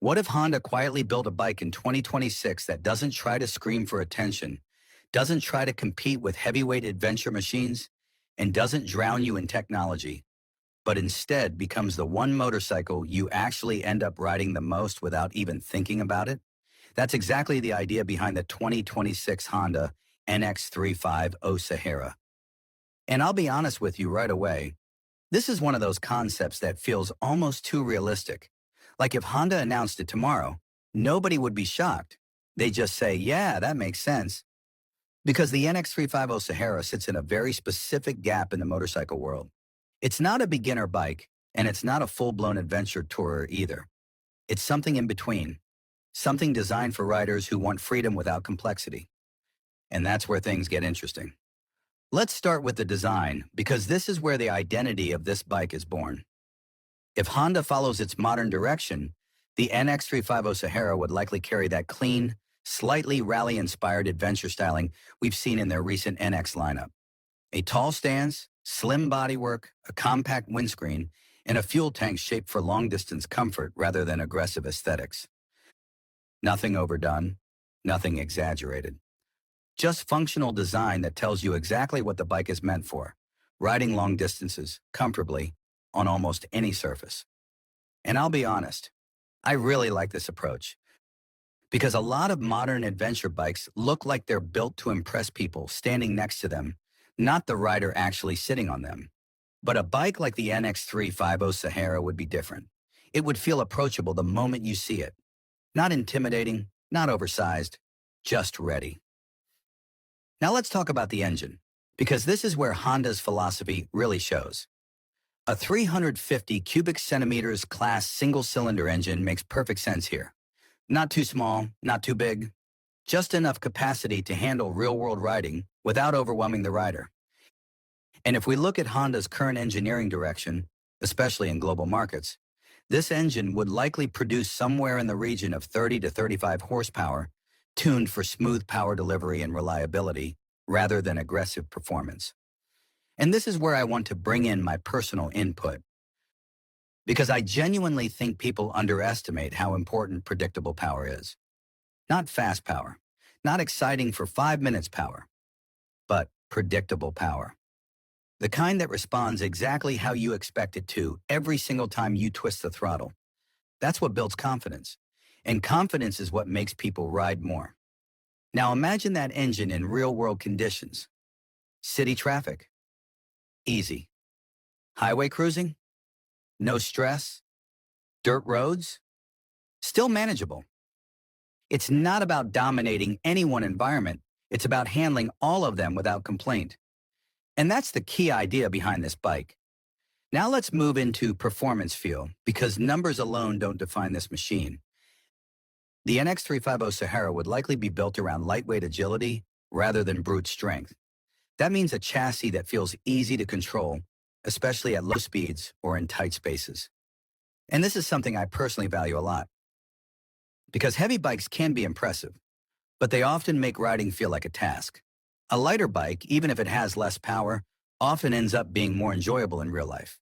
What if Honda quietly built a bike in 2026 that doesn't try to scream for attention, doesn't try to compete with heavyweight adventure machines, and doesn't drown you in technology, but instead becomes the one motorcycle you actually end up riding the most without even thinking about it? That's exactly the idea behind the 2026 Honda NX350 Sahara. And I'll be honest with you right away, this is one of those concepts that feels almost too realistic. Like if Honda announced it tomorrow, nobody would be shocked. They just say, yeah, that makes sense. Because the NX350 Sahara sits in a very specific gap in the motorcycle world. It's not a beginner bike, and it's not a full-blown adventure tourer either. It's something in between, something designed for riders who want freedom without complexity. And that's where things get interesting. Let's start with the design, because this is where the identity of this bike is born. If Honda follows its modern direction, the NX350 Sahara would likely carry that clean, slightly rally-inspired adventure styling we've seen in their recent NX lineup. A tall stance, slim bodywork, a compact windscreen, and a fuel tank shaped for long-distance comfort rather than aggressive aesthetics. Nothing overdone, nothing exaggerated. Just functional design that tells you exactly what the bike is meant for, riding long distances, comfortably, on almost any surface. And I'll be honest, I really like this approach, because a lot of modern adventure bikes look like they're built to impress people standing next to them, not the rider actually sitting on them. But a bike like the NX350 Sahara would be different. It would feel approachable the moment you see it. Not intimidating, not oversized, just ready. Now let's talk about the engine, because this is where Honda's philosophy really shows. A 350 cubic centimeters class single-cylinder engine makes perfect sense here. Not too small, not too big, just enough capacity to handle real-world riding without overwhelming the rider. And if we look at Honda's current engineering direction, especially in global markets, this engine would likely produce somewhere in the region of 30 to 35 horsepower, tuned for smooth power delivery and reliability rather than aggressive performance. And this is where I want to bring in my personal input, because I genuinely think people underestimate how important predictable power is. Not fast power, not exciting for 5 minutes power, but predictable power. The kind that responds exactly how you expect it to every single time you twist the throttle. That's what builds confidence. And confidence is what makes people ride more. Now imagine that engine in real-world conditions. City traffic. Easy. Highway cruising? No stress. Dirt roads? Still manageable. It's not about dominating any one environment. It's about handling all of them without complaint. And that's the key idea behind this bike. Now let's move into performance feel, because numbers alone don't define this machine. The NX350 Sahara would likely be built around lightweight agility rather than brute strength. That means a chassis that feels easy to control, especially at low speeds or in tight spaces. And this is something I personally value a lot, because heavy bikes can be impressive, but they often make riding feel like a task. A lighter bike, even if it has less power, often ends up being more enjoyable in real life.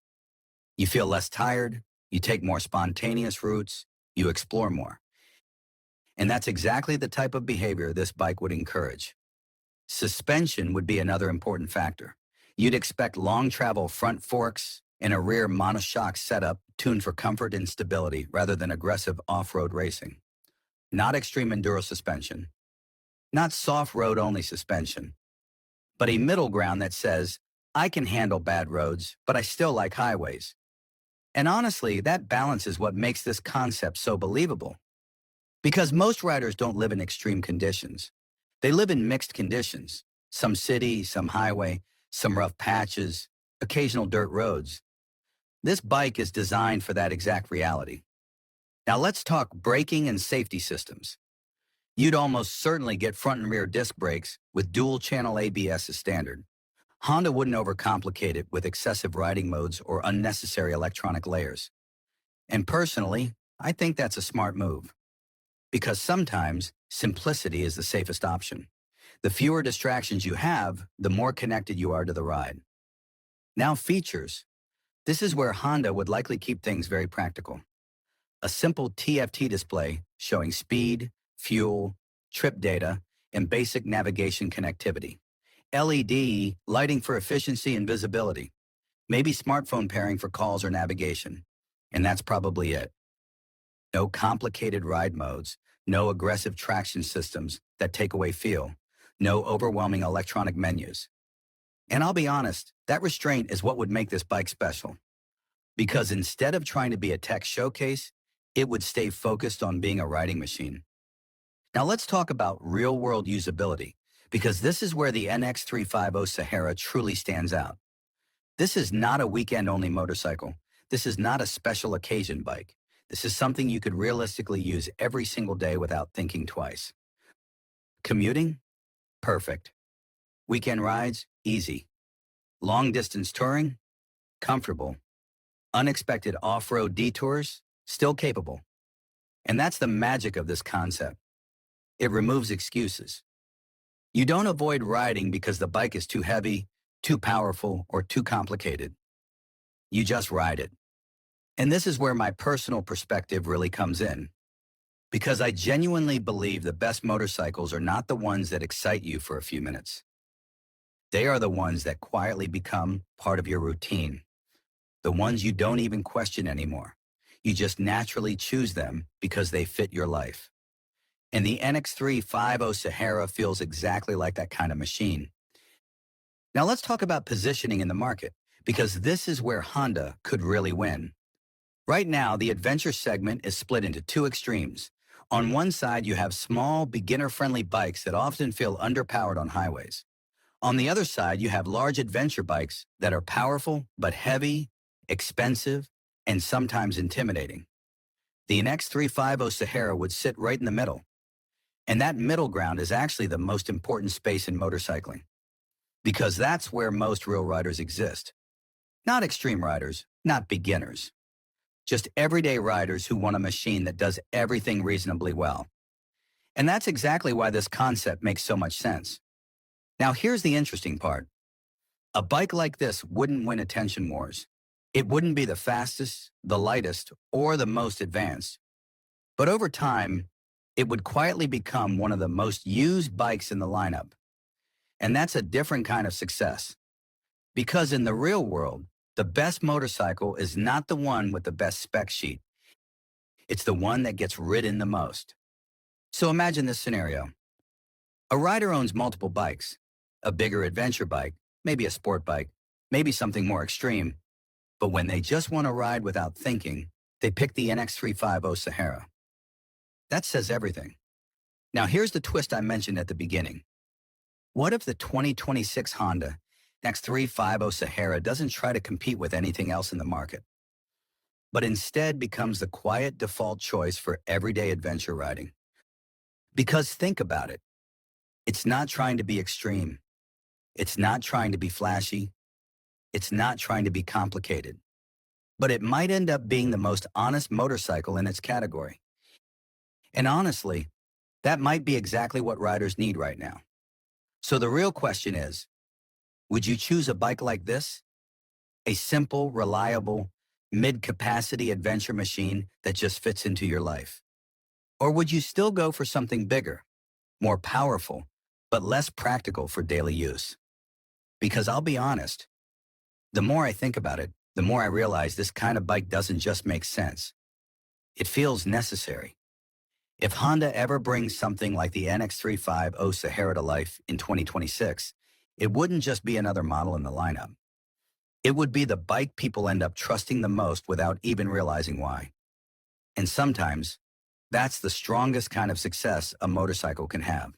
You feel less tired, you take more spontaneous routes, you explore more. And that's exactly the type of behavior this bike would encourage. Suspension would be another important factor. You'd expect long travel front forks and a rear monoshock setup tuned for comfort and stability rather than aggressive off-road racing. Not extreme enduro suspension. Not soft road-only suspension, but a middle ground that says, I can handle bad roads, but I still like highways. And honestly, that balance is what makes this concept so believable. Because most riders don't live in extreme conditions. They live in mixed conditions, some city, some highway, some rough patches, occasional dirt roads. This bike is designed for that exact reality. Now let's talk braking and safety systems. You'd almost certainly get front and rear disc brakes with dual-channel ABS as standard. Honda wouldn't overcomplicate it with excessive riding modes or unnecessary electronic layers. And personally, I think that's a smart move, because sometimes simplicity is the safest option. The fewer distractions you have, the more connected you are to the ride. Now features. This is where Honda would likely keep things very practical. A simple TFT display showing speed, fuel, trip data, and basic navigation connectivity. LED lighting for efficiency and visibility. Maybe smartphone pairing for calls or navigation. And that's probably it. No complicated ride modes, no aggressive traction systems that take away feel, no overwhelming electronic menus. And I'll be honest, that restraint is what would make this bike special. Because instead of trying to be a tech showcase, it would stay focused on being a riding machine. Now let's talk about real-world usability, because this is where the NX350 Sahara truly stands out. This is not a weekend-only motorcycle. This is not a special occasion bike. This is something you could realistically use every single day without thinking twice. Commuting? Perfect. Weekend rides? Easy. Long-distance touring? Comfortable. Unexpected off-road detours? Still capable. And that's the magic of this concept. It removes excuses. You don't avoid riding because the bike is too heavy, too powerful, or too complicated. You just ride it. And this is where my personal perspective really comes in. Because I genuinely believe the best motorcycles are not the ones that excite you for a few minutes. They are the ones that quietly become part of your routine. The ones you don't even question anymore. You just naturally choose them because they fit your life. And the NX350 Sahara feels exactly like that kind of machine. Now let's talk about positioning in the market, because this is where Honda could really win. Right now, the adventure segment is split into two extremes. On one side, you have small, beginner-friendly bikes that often feel underpowered on highways. On the other side, you have large adventure bikes that are powerful but heavy, expensive, and sometimes intimidating. The NX350 Sahara would sit right in the middle. And that middle ground is actually the most important space in motorcycling, because that's where most real riders exist. Not extreme riders, not beginners. Just everyday riders who want a machine that does everything reasonably well. And that's exactly why this concept makes so much sense. Now here's the interesting part. A bike like this wouldn't win attention wars. It wouldn't be the fastest, the lightest, or the most advanced. But over time, it would quietly become one of the most used bikes in the lineup. And that's a different kind of success. Because in the real world, the best motorcycle is not the one with the best spec sheet. It's the one that gets ridden the most. So imagine this scenario. A rider owns multiple bikes, a bigger adventure bike, maybe a sport bike, maybe something more extreme. But when they just want to ride without thinking, they pick the NX350 Sahara. That says everything. Now here's the twist I mentioned at the beginning. What if the 2026 Honda NX350 Sahara doesn't try to compete with anything else in the market, but instead becomes the quiet default choice for everyday adventure riding? Because think about it. It's not trying to be extreme. It's not trying to be flashy. It's not trying to be complicated. But it might end up being the most honest motorcycle in its category. And honestly, that might be exactly what riders need right now. So the real question is, would you choose a bike like this? A simple, reliable, mid-capacity adventure machine that just fits into your life? Or would you still go for something bigger, more powerful, but less practical for daily use? Because I'll be honest, the more I think about it, the more I realize this kind of bike doesn't just make sense. It feels necessary. If Honda ever brings something like the NX350 Sahara to life in 2026, it wouldn't just be another model in the lineup. It would be the bike people end up trusting the most without even realizing why. And sometimes, that's the strongest kind of success a motorcycle can have.